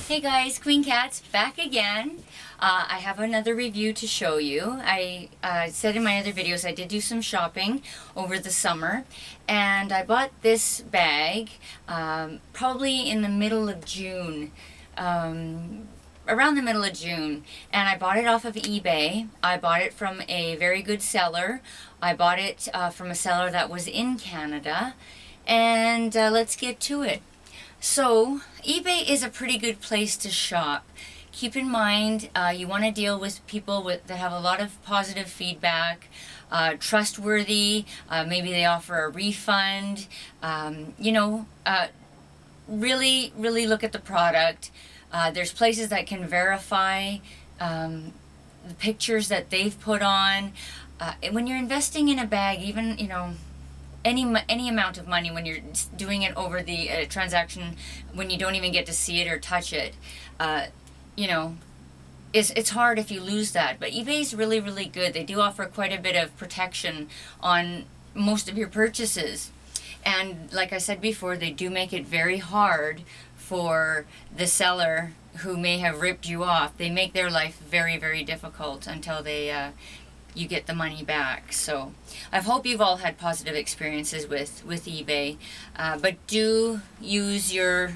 Hey guys, Queen Cat's back again. I have another review to show you. I said in my other videos I did do some shopping over the summer, and I bought this bag probably in the middle of June, around the middle of June, and I bought it off of eBay. I bought it from a very good seller. I bought it from a seller that was in Canada, and let's get to it. So, eBay is a pretty good place to shop. Keep in mind, you want to deal with people that have a lot of positive feedback, trustworthy, maybe they offer a refund, really look at the product. There's places that can verify the pictures that they've put on. When you're investing in a bag, even, any amount of money, when you're doing it over the transaction, when you don't even get to see it or touch it, it's hard if you lose that. But eBay's really good. They do offer quite a bit of protection on most of your purchases. And like I said before, they do make it very hard for the seller who may have ripped you off. They make their life very difficult until they you get the money back. So I hope you've all had positive experiences with eBay, but do use your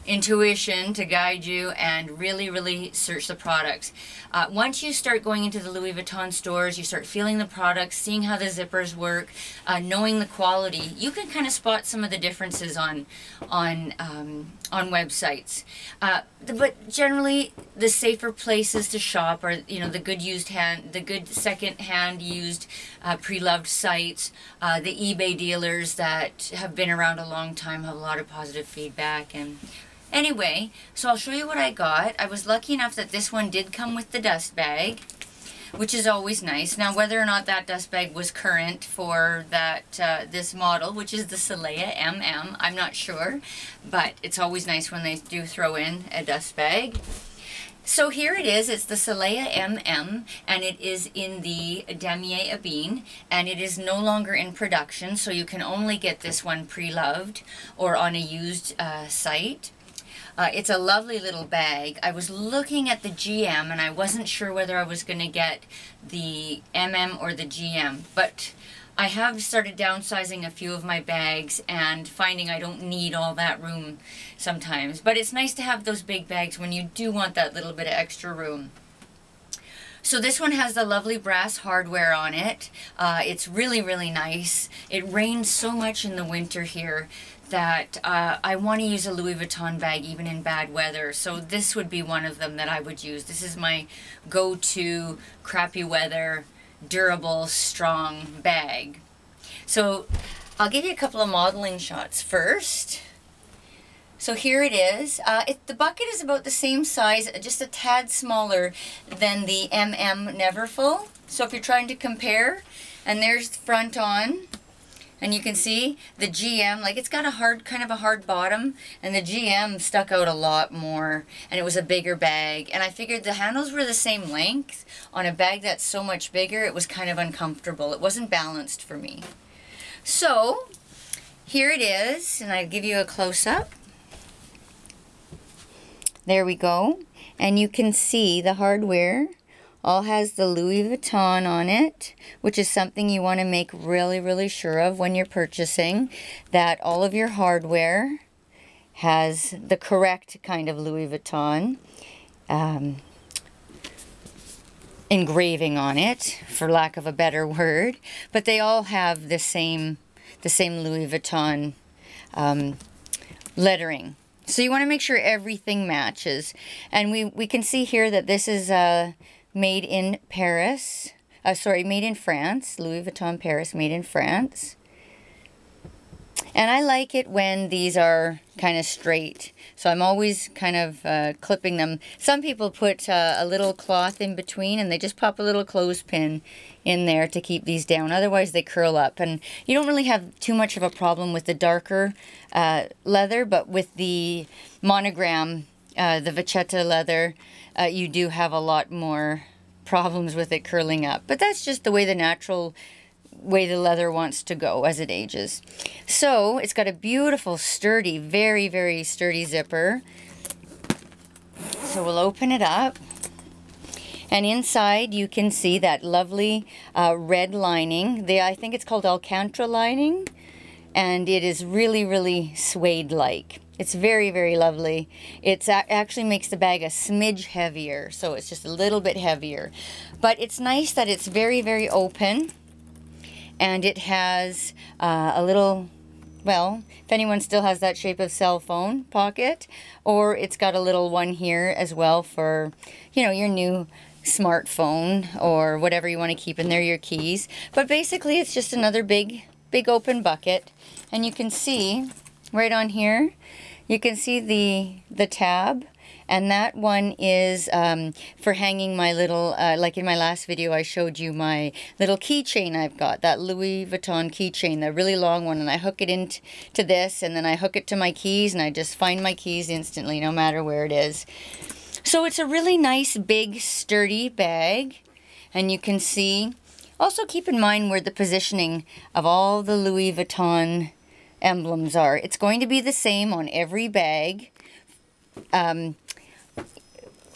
intuition to guide you and really search the products. Once you start going into the Louis Vuitton stores, you start feeling the products, seeing how the zippers work, knowing the quality, you can kind of spot some of the differences on websites. But generally, the safer places to shop are the good second-hand used pre-loved sites. The eBay dealers that have been around a long time have a lot of positive feedback. And anyway, so I'll show you what I got. I was lucky enough that this one did come with the dust bag, which is always nice. Now, whether or not that dust bag was current for this model, which is the Saleya MM, I'm not sure, but it's always nice when they do throw in a dust bag. So here it is. It's the Saleya MM, and it is in the Damier Ebene, and it is no longer in production, so you can only get this one pre-loved or on a used site. It's a lovely little bag. I was looking at the GM and I wasn't sure whether I was going to get the MM or the GM, but I have started downsizing a few of my bags and finding I don't need all that room sometimes. But it's nice to have those big bags when you do want that little bit of extra room. So this one has the lovely brass hardware on it. It's really nice. It rains so much in the winter here that I want to use a Louis Vuitton bag even in bad weather. So this would be one of them that I would use. This is my go-to crappy weather, durable, strong bag. So I'll give you a couple of modeling shots first. So here it is. The bucket is about the same size, just a tad smaller than the MM Neverfull. So if you're trying to compare, and there's the front on, and you can see the GM, like it's got a kind of a hard bottom, and the GM stuck out a lot more, and it was a bigger bag. And I figured the handles were the same length. On a bag that's so much bigger, it was kind of uncomfortable. It wasn't balanced for me. So here it is, and I'll give you a close-up. There we go. And you can see the hardware all has the Louis Vuitton on it, which is something you want to make really sure of when you're purchasing, that all of your hardware has the correct kind of Louis Vuitton engraving on it, for lack of a better word. But they all have the same Louis Vuitton lettering. So you want to make sure everything matches. And we can see here that this is made in Paris. Made in France. Louis Vuitton Paris, made in France. And I like it when these are kind of straight. So I'm always kind of clipping them. Some people put a little cloth in between, and they just pop a little clothespin in there to keep these down. Otherwise they curl up. And you don't really have too much of a problem with the darker leather, but with the monogram, the Vachetta leather, you do have a lot more problems with it curling up. But that's just the way the natural way the leather wants to go as it ages. So it's got a beautiful, sturdy, very sturdy zipper. So we'll open it up. And inside you can see that lovely red lining. I think it's called Alcantara lining. And it is really, really suede-like. It's very, very lovely. It actually makes the bag a smidge heavier, so it's just a little bit heavier. But it's nice that it's very, very open. And it has a little, well, if anyone still has that shape of cell phone pocket, or it's got a little one here as well for, you know, your new smartphone or whatever you want to keep in there, your keys. But basically it's just another big open bucket. And you can see right on here, you can see the tab, and that one is for hanging my little, like in my last video I showed you my little keychain I've got, that Louis Vuitton keychain, the really long one, and I hook it into this, and then I hook it to my keys, and I just find my keys instantly no matter where it is. So it's a really nice big sturdy bag, and you can see, also keep in mind where the positioning of all the Louis Vuitton emblems are. It's going to be the same on every bag. On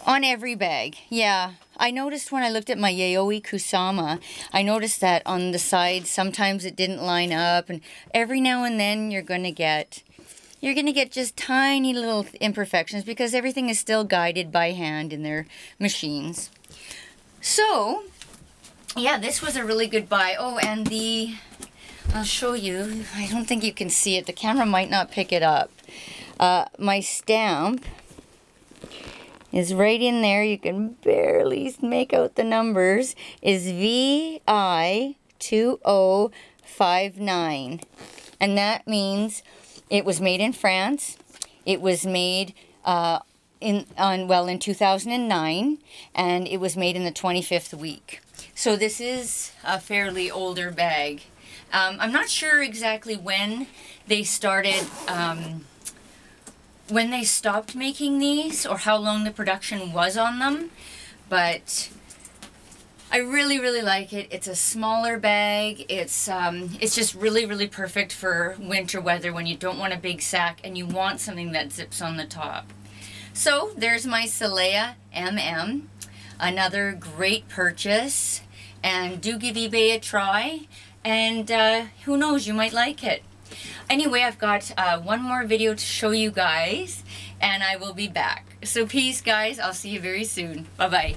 every bag, yeah. I noticed when I looked at my Yayoi Kusama, I noticed that on the sides sometimes it didn't line up, and every now and then you're gonna get just tiny little imperfections because everything is still guided by hand in their machines. So yeah, this was a really good buy. Oh, and I'll show you. I don't think you can see it. The camera might not pick it up. My stamp is right in there. You can barely make out the numbers. Is VI2059. And that means it was made in France. It was made in 2009, and it was made in the 25th week. So this is a fairly older bag. I'm not sure exactly when they started, when they stopped making these, or how long the production was on them, but I really, really like it. It's a smaller bag. It's just really, really perfect for winter weather when you don't want a big sack and you want something that zips on the top. So there's my Saleya MM, another great purchase, and do give eBay a try. And who knows, you might like it. Anyway, I've got one more video to show you guys, and I will be back. So peace, guys. I'll see you very soon. Bye-bye.